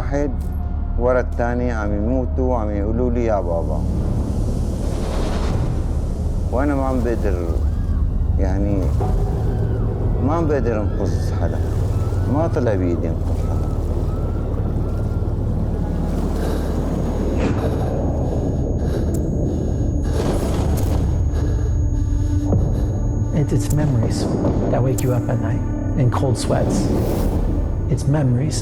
واحد ورا الثاني عم يموتوا وعم يقولوا لي يا بابا، وأنا ما عم بقدر، يعني ما عم بقدر أنقذ حدا، ما طلع بإيدي أنقذ حدا. It's memories that wake you up at night in cold sweats. It's memories.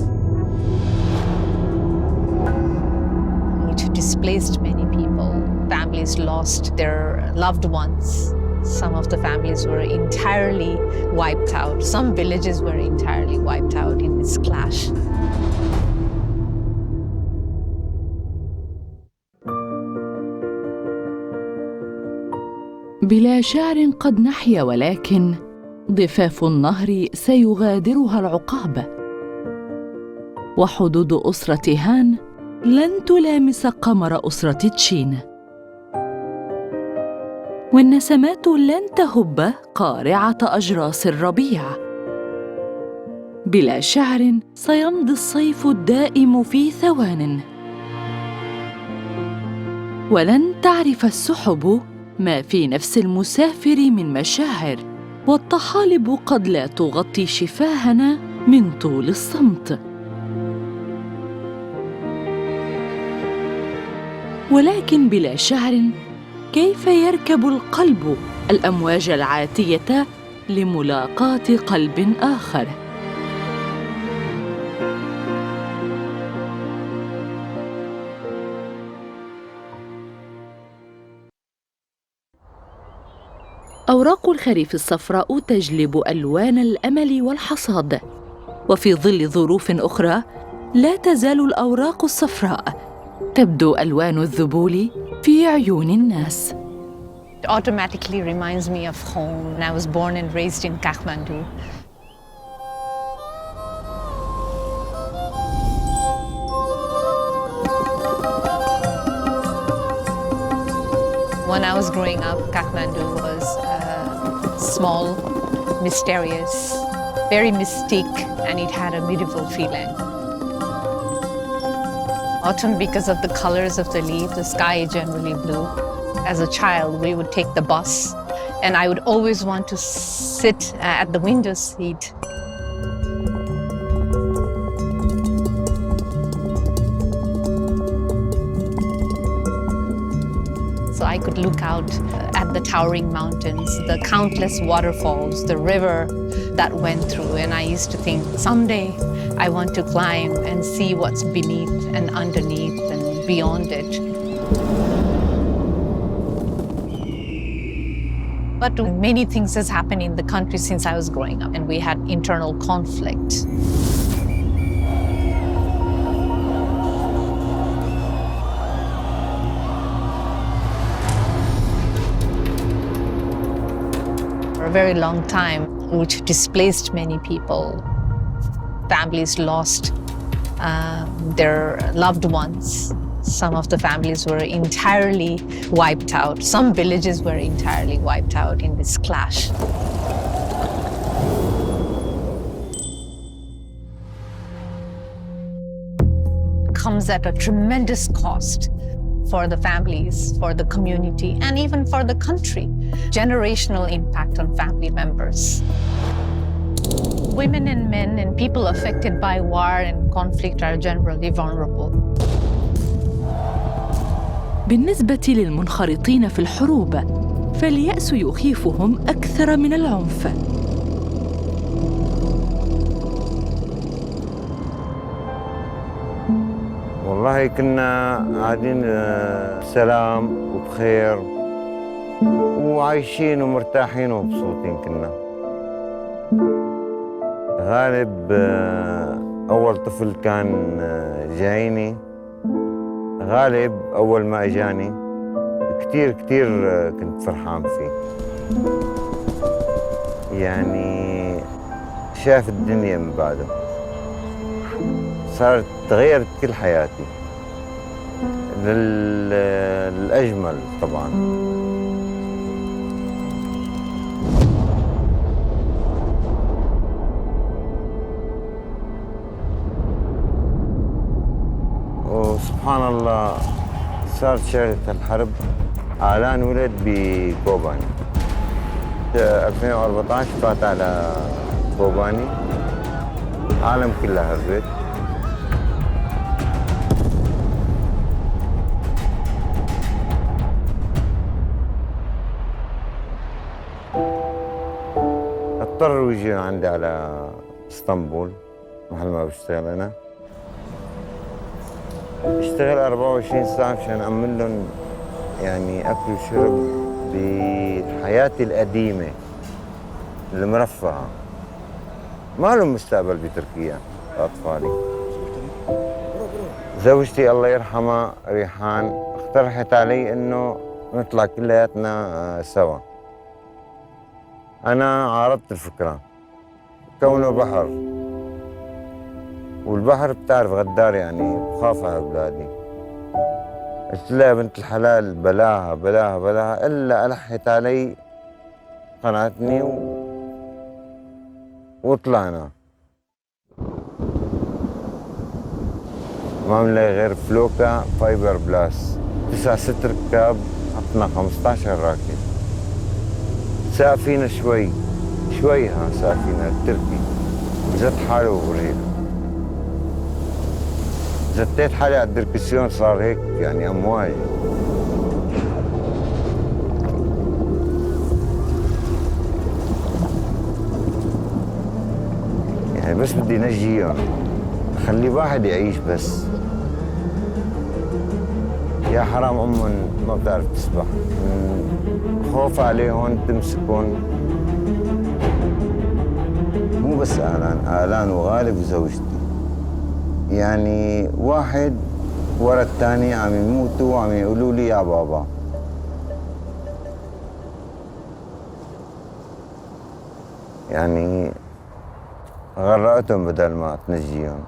It displaced many people. Families lost their loved ones. Some of the families were entirely wiped out. Some villages were entirely wiped out in this clash. بلا شعر قد نحيا، ولكن ضفاف النهر سيغادرها العقاب، وحدود أسرة هان لن تلامس قمر أسرة تشين، والنسمات لن تهب قارعة أجراس الربيع. بلا شعر سيمضي الصيف الدائم في ثوان، ولن تعرف السحب ما في نفس المسافر من مشاعر، والطحالب قد لا تغطي شفاهنا من طول الصمت. ولكن بلا شعر كيف يركب القلب الأمواج العاتية لملاقاة قلب آخر؟ أوراق الخريف الصفراء تجلب ألوان الأمل والحصاد، وفي ظل ظروف أخرى لا تزال الأوراق الصفراء تبدو ألوان الذبول في عيون الناس. It automatically reminds me of home. I was born and raised in Kathmandu. When I was growing up, Kathmandu was small, mysterious, very mystique, and it had a beautiful feeling. Autumn, because of the colors of the leaf, the sky is generally blue. As a child, we would take the bus, and I would always want to sit at the window seat. So I could look out at the towering mountains, the countless waterfalls, the river that went through, and I used to think, someday I want to climb and see what's beneath and underneath and beyond it. But many things has happened in the country since I was growing up, and we had internal conflict. For a very long time, which displaced many people. Families lost their loved ones. Some of the families were entirely wiped out. Some villages were entirely wiped out in this clash. It comes at a tremendous cost for the families, for the community, and even for the country. Generational impact on family members. Women and men and people affected by war and conflict are generally vulnerable. بالنسبة للمنخرطين في الحروب، فاليأس يخيفهم أكثر من العنف. والله كنا قاعدين بسلام وبخير وعايشين ومرتاحين ومبسوطين كنا. غالب أول طفل كان جايني، غالب أول ما إجاني كتير كنت فرحان فيه. يعني شاف الدنيا من بعده، تغيرت كل حياتي للأجمل طبعاً. سبحان الله صارت شغلة الحرب، اعلان ولد بكوباني 2014 فات على كوباني، العالم كلها هربت. اضطروا يجوا عندي على اسطنبول محل ما بشتغل انا. اشتغل 24 ساعة مشان أأمن لهم يعني أكل وشرب بحياتي القديمة المرفهة. ما لهم مستقبل بتركيا أطفالي. زوجتي الله يرحمها ريحان اقترحت علي إنه نطلع كلياتنا سوا. أنا عارضت الفكرة كونه بحر، والبحر بتعرف غدار يعني بخاف على أولادي. قلت لها يا بنت الحلال بلاها بلاها بلاها، إلا ألحت علي قنعتني وطلعنا. ما عملنا غير فلوكا فايبر بلاس 9-6 ركاب، حطنا 15 راكب. ساق فينا شوي ساق فينا التركي، زت حاله وغريب. زتيت حالي على الدركسيون صار هيك يعني امواج. يعني بس بدي نجيهم، خلي واحد يعيش بس. يا حرام امهم ما بتعرف تسبح، خوف عليهم تمسكهم. مو بس آلان وغالب وزوجتي، يعني واحد ورا الثاني عم يموتوا وعم يقولوا لي يا بابا. يعني غرقتهم بدل ما تنجيهم.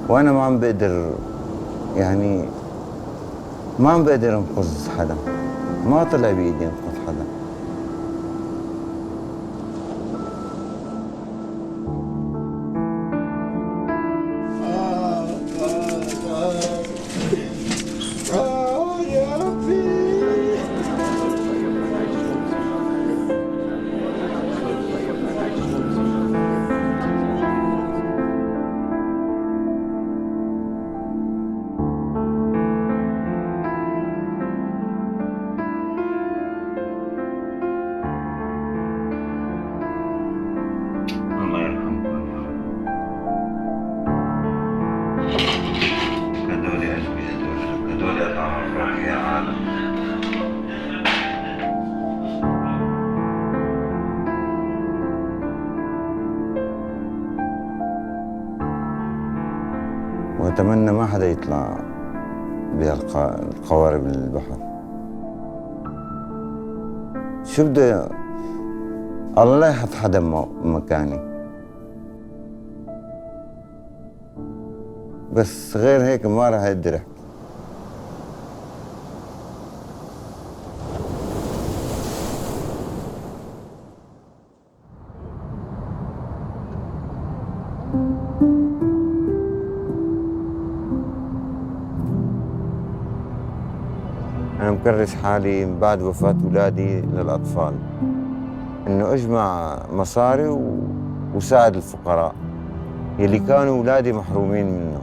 وانا ما عم بقدر، يعني ما عم بقدر انقذ حدا، ما طلع بايدي انقذ حدا. يا ربي. الله يرحمه. هدول قلبي، هدول أطعم أفراح يا عالم. وأتمنى ما حدا يطلع بهالقوارب البحر. شو بده الله لا يحط حدا مكاني، بس غير هيك ما راح اقدر احكي. أنا مكرس حالي من بعد وفاة أولادي للأطفال، إنه أجمع مصاري وساعد الفقراء يلي كانوا أولادي محرومين منه.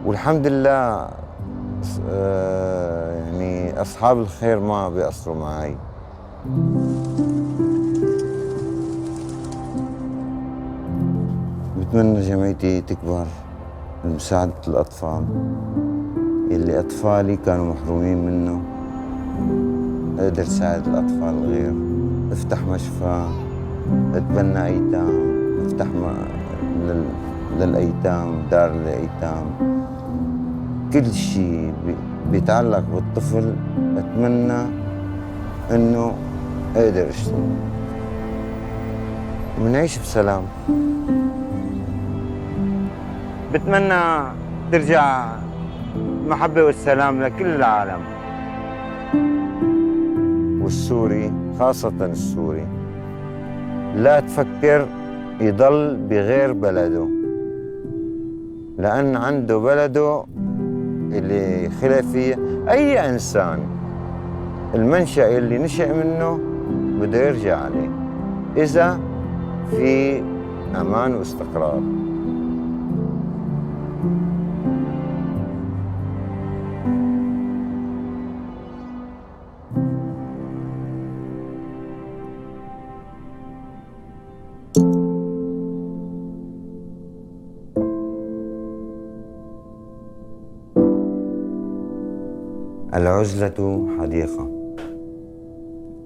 والحمد لله يعني أصحاب الخير ما بيقصروا معي. بتمنى جمعيتي تكبر لمساعدة الأطفال يلي أطفالي كانوا محرومين منه. أقدر ساعد الأطفال الغير، افتح مشفى، اتبنى أيتام، افتح للأيتام، دار للأيتام. كل شيء بيتعلق بالطفل أتمنى إنه أقدر أشتغل ونعيش بسلام. بتمنى ترجع محبة والسلام لكل العالم. والسوري خاصة السوري لا تفكر يضل بغير بلده، لأن عنده بلده اللي خلق فيه. أي إنسان المنشأ اللي نشأ منه بده يرجع عليه إذا في أمان واستقرار. العزلة حديقة،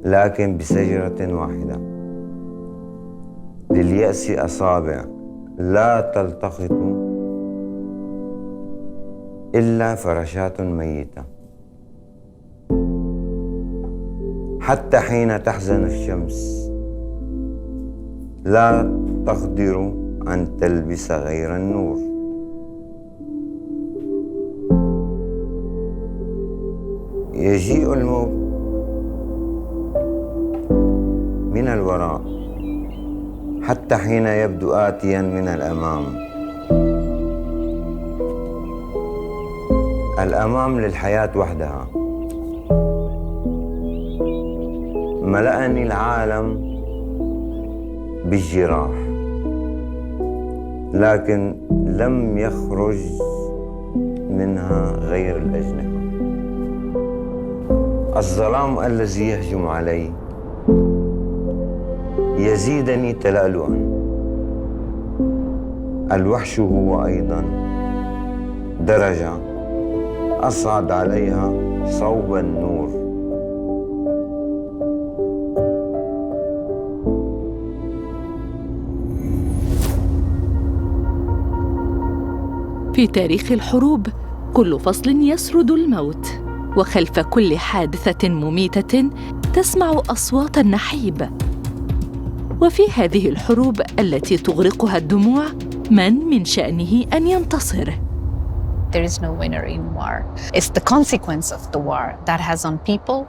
لكن بشجرة واحدة. لليأس أصابع لا تلتقط إلا فراشات ميتة. حتى حين تحزن الشمس لا تقدر أن تلبس غير النور. يجيء الموت من الوراء حتى حين يبدو آتياً من الأمام. الأمام للحياة وحدها. ملأني العالم بالجراح، لكن لم يخرج منها غير الأجنحة. الظلام الذي يهجم علي يزيدني تلألؤا. الوحش هو أيضا درجة أصعد عليها صوب النور. في تاريخ الحروب كل فصل يسرد الموت، وخلف كل حادثة مميتة تسمع أصوات النحيب. وفي هذه الحروب التي تغرقها الدموع من شأنه أن ينتصر. There is no winner in war. It's the consequence of the war that has on people,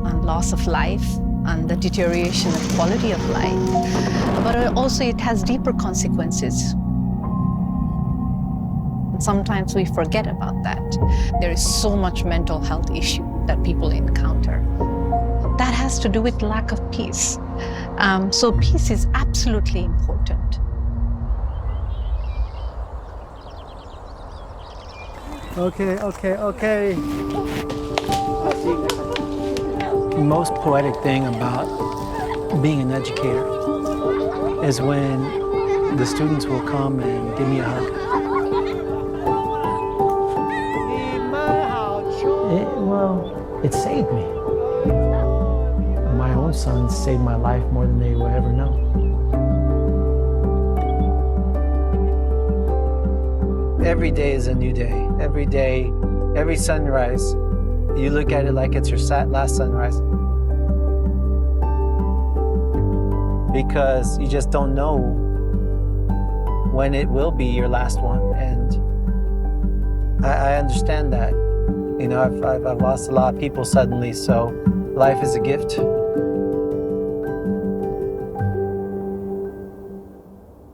on loss of life, on the deterioration of quality of life. But also it has deeper consequences. Sometimes we forget about that. There is so much mental health issue that people encounter. That has to do with lack of peace. So peace is absolutely important. Okay. The most poetic thing about being an educator is when the students will come and give me a hug. It saved me. My own sons saved my life more than they will ever know. Every day is a new day. Every day, every sunrise, you look at it like it's your last sunrise. Because you just don't know when it will be your last one. And I understand that. You know, I've lost a lot of people suddenly, so life is a gift.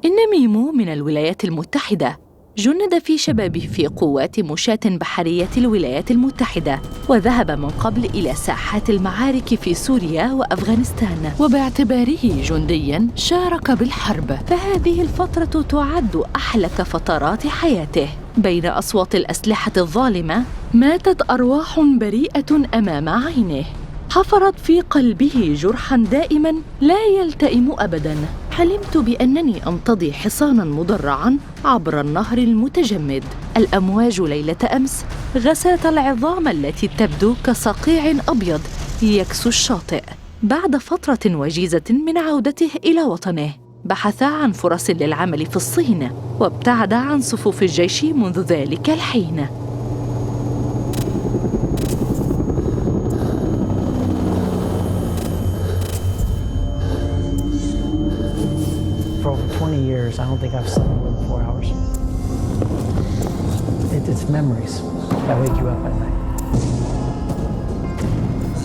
إن ميمو من الولايات المتحدة جند في شبابه في قوات مشاة بحرية الولايات المتحدة، وذهب من قبل إلى ساحات المعارك في سوريا وأفغانستان، وباعتباره جندياً شارك بالحرب. فهذه الفترة تعد أحلك فترات حياته. بين أصوات الأسلحة الظالمة ماتت أرواح بريئة أمام عينه، حفرت في قلبه جرحاً دائماً لا يلتئم أبداً. حلمت بأنني أمتضي حصاناً مدرعاً عبر النهر المتجمد. الأمواج ليلة أمس غسلت العظام التي تبدو كصقيع أبيض يكسو الشاطئ. بعد فترة وجيزة من عودته إلى وطنه، بحث عن فرص للعمل في الصين، وابتعد عن صفوف الجيش منذ ذلك الحين. For over 20 years, I don't think I've slept more than 4 hours. It's memories that wake you up at night.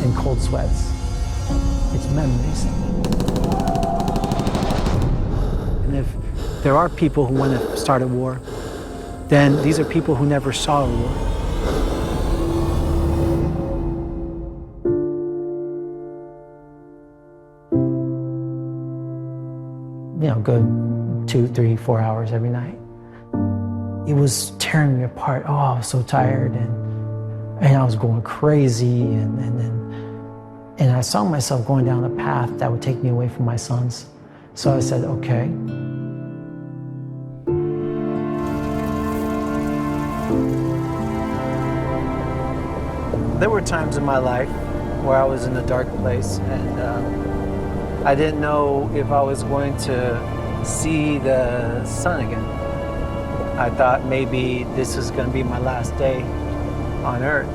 In cold sweats. It's memories. And if there are people who want to start a war, then these are people who never saw a war. You know, good 2, 3, 4 hours every night. It was tearing me apart. Oh, I was so tired, and I was going crazy, and I saw myself going down a path that would take me away from my sons. So I said, okay. There were times in my life where I was in a dark place, and I didn't know if I was going to see the sun again. I thought maybe this is going to be my last day on Earth.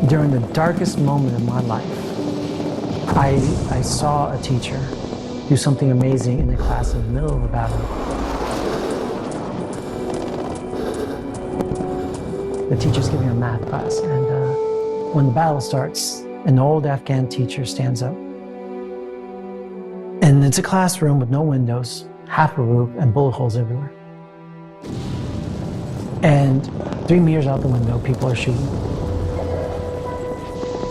During the darkest moment of my life, I saw a teacher do something amazing in the class in the middle of a battle. The teacher's giving a math class, and when the battle starts, an old Afghan teacher stands up. And it's a classroom with no windows, half a roof, and bullet holes everywhere. And 3 meters out the window, people are shooting.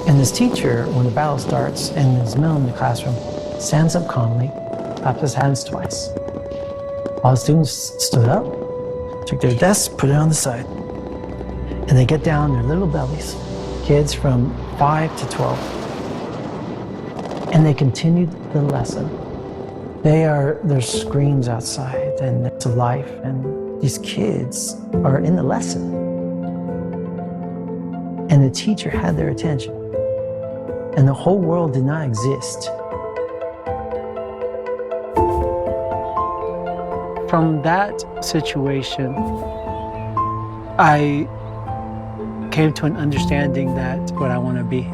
And this teacher, when the battle starts and is middle in the classroom, stands up calmly, claps his hands twice. All the students stood up, took their desks, put it on the side. And they get down their little bellies, kids from 5 to 12. And they continued the lesson. There's screams outside, and it's life, and these kids are in the lesson. And the teacher had their attention. And the whole world did not exist. From that situation, I came to an understanding that what I want to be.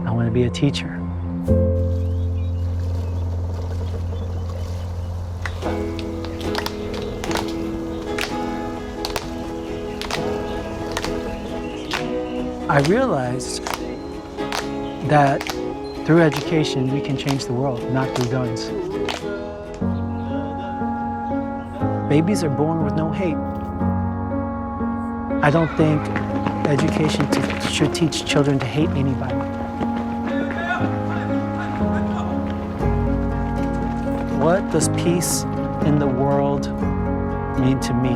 I want to be a teacher. I realized that through education, we can change the world, not through guns. Babies are born with no hate. I don't think education should teach children to hate anybody. What does peace in the world mean to me?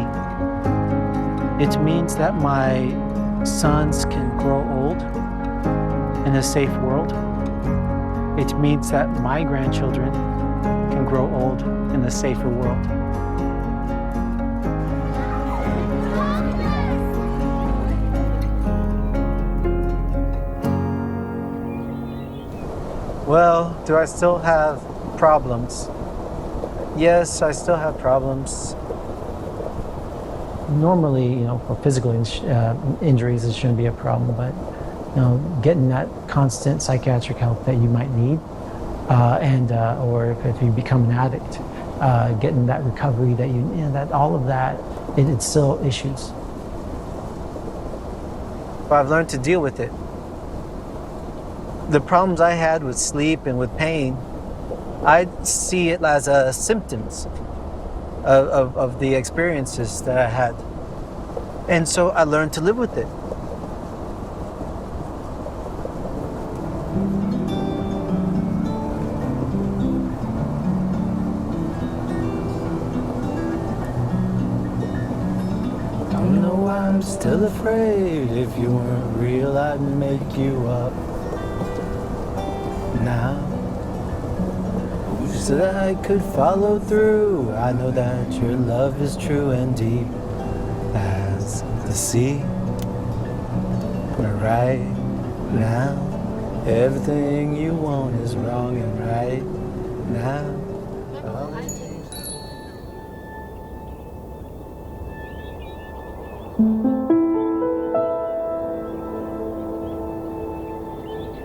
It means that my sons can grow old in a safe world. It means that my grandchildren can grow old in a safer world. Well, do I still have problems? Yes, I still have problems. Normally, for physical injuries, it shouldn't be a problem, but getting that constant psychiatric help that you might need, or if you become an addict, getting that recovery that that all of that, it's still issues. But I've learned to deal with it. The problems I had with sleep and with pain, I see it as symptoms of the experiences that I had. And so I learned to live with it. Don't know why I'm still afraid. If you weren't real, I'd make you up. Now, so that I could follow through. I know that your love is true and deep as the sea. But right now, everything you want is wrong, and right now,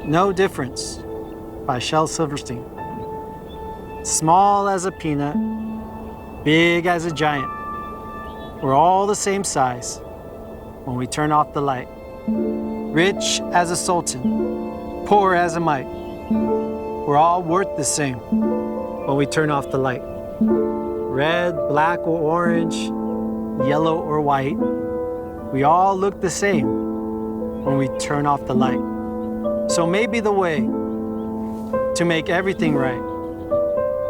No Difference by Shel Silverstein. Small as a peanut, big as a giant. We're all the same size when we turn off the light. Rich as a sultan, poor as a mite. We're all worth the same when we turn off the light. Red, black, or orange, yellow or white. We all look the same when we turn off the light. So maybe the way to make everything right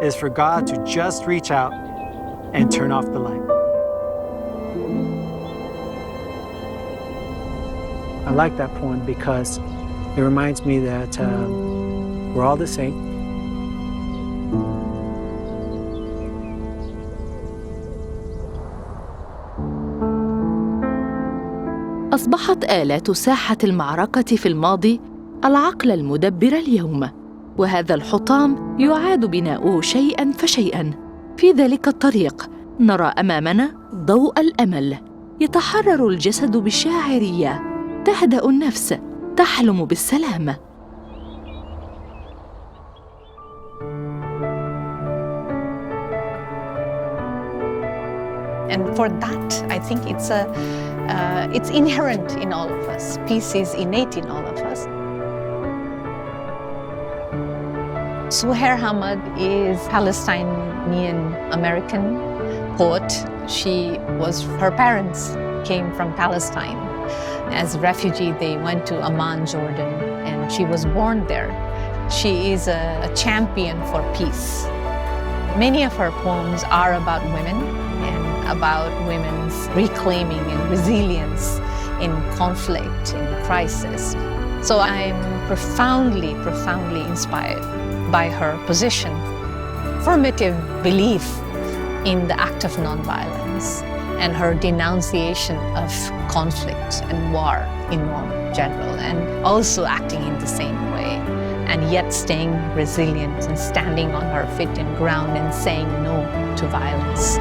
is for God to just reach out and turn off the light. I like that poem because it reminds me that we're all the same. أصبحت آلات ساحة المعركة في الماضي العقل المدبر اليوم، وهذا الحطام يعاد بناؤه شيئاً فشيئاً. في ذلك الطريق نرى أمامنا ضوء الأمل. يتحرر الجسد بالشاعرية، تهدأ النفس، تحلم بالسلام. And for that, I think it's inherent in all of us. Peace is innate in all of us. Suhair Hamad is Palestinian American poet. Her parents came from Palestine. As a refugee, they went to Amman, Jordan, and she was born there. She is a champion for peace. Many of her poems are about women and about women's reclaiming and resilience in conflict, in crisis. So I'm profoundly, profoundly inspired by her position, affirmative belief in the act of nonviolence, and her denunciation of conflict and war in general, and also acting in the same way, and yet staying resilient and standing on her feet and ground and saying no to violence.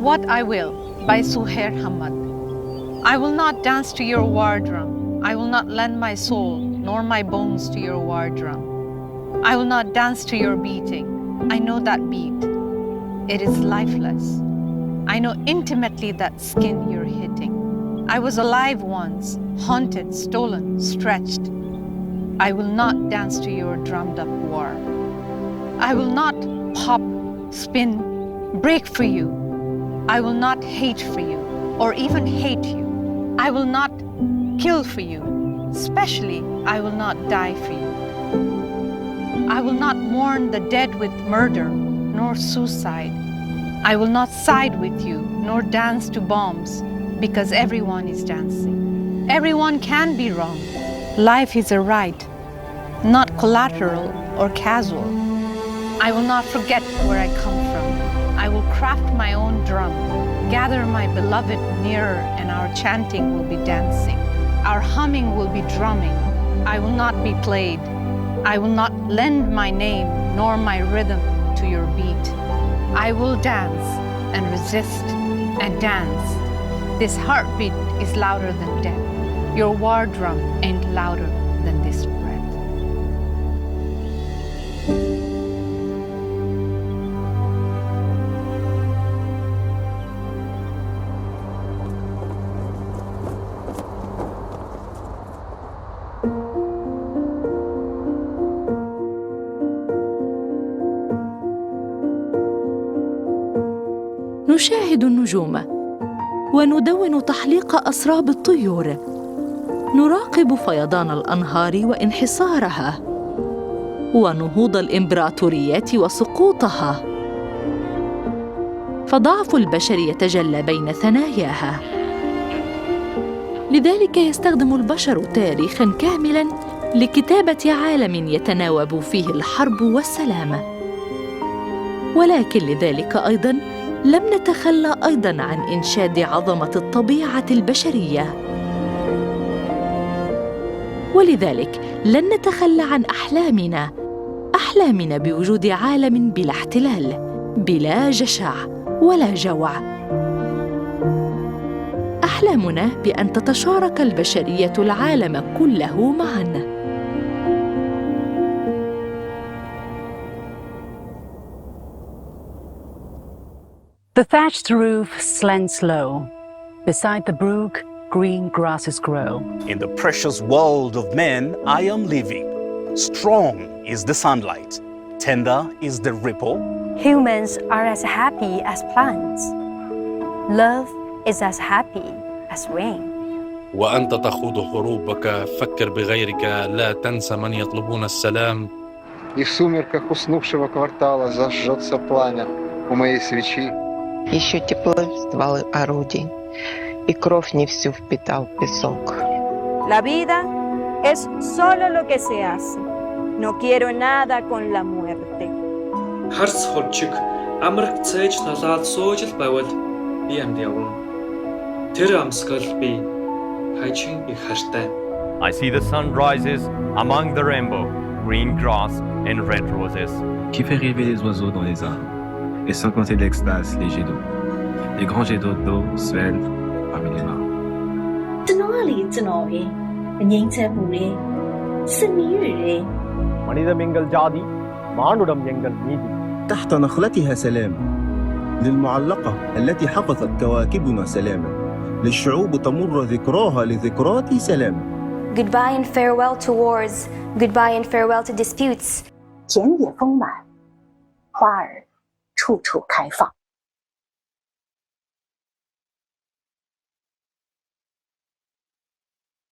What I Will by Suhair Hamad. I will not dance to your war drum. I will not lend my soul nor my bones to your war drum. I will not dance to your beating. I know that beat. It is lifeless. I know intimately that skin you're hitting. I was alive once, haunted, stolen, stretched. I will not dance to your drummed up war. I will not pop, spin, break for you. I will not hate for you or even hate you. I will not kill for you. Especially, I will not die for you. I will not mourn the dead with murder nor suicide. I will not side with you nor dance to bombs because everyone is dancing. Everyone can be wrong. Life is a right, not collateral or casual. I will not forget where I come from. I will craft my own drum, gather my beloved nearer, and our chanting will be dancing. Our humming will be drumming. I will not be played. I will not lend my name nor my rhythm to your beat. I will dance and resist and dance. This heartbeat is louder than death. Your war drum ain't louder than this breath. نشاهد النجوم وندون تحليق أسراب الطيور، نراقب فيضان الأنهار وانحسارها ونهوض الإمبراطوريات وسقوطها، فضعف البشر يتجلى بين ثناياها. لذلك يستخدم البشر تاريخاً كاملاً لكتابة عالم يتناوب فيه الحرب والسلام. ولكن لذلك أيضاً لم نتخلى أيضاً عن إنشاد عظمة الطبيعة البشرية، ولذلك لن نتخلى عن أحلامنا بوجود عالم بلا احتلال، بلا جشع ولا جوع. أحلامنا بأن تتشارك البشرية العالم كله معاً. The thatched roof slants low. Beside the brook, green grasses grow. In the precious world of men, I am living. Strong is the sunlight. Tender is the ripple. Humans are as happy as plants. Love is as happy as rain. وأنت تخوض حروبك فكر بغيرك لا تنسى من يطلبون السلام. И в сумерках уснувшего квартала зажжется пламя у моей свечи. Еще тепло стволы орудий, и кровь не всю впитал песок. La vida es solo lo que se hace. No quiero nada con la muerte. Харс хурчиг амраг цээж талаад сууж л байвал би амьд явна. Тэр амсгал би хайчин их хартай. I see the sun rises among the rainbow, green grass and red roses. Qui fait rêver les oiseaux dans les arbres, et sans compter d'extase les jets d'eau. Les grands jets d'eau swellent parmi les mares. تحت نخلتها سلام للمعلقة التي حفظت كواكبنا سلاما للشعوب تمر ذكراها لذكرات سلام. Goodbye and farewell to wars. Goodbye and farewell to disputes. 田野丰满，花儿处处开放。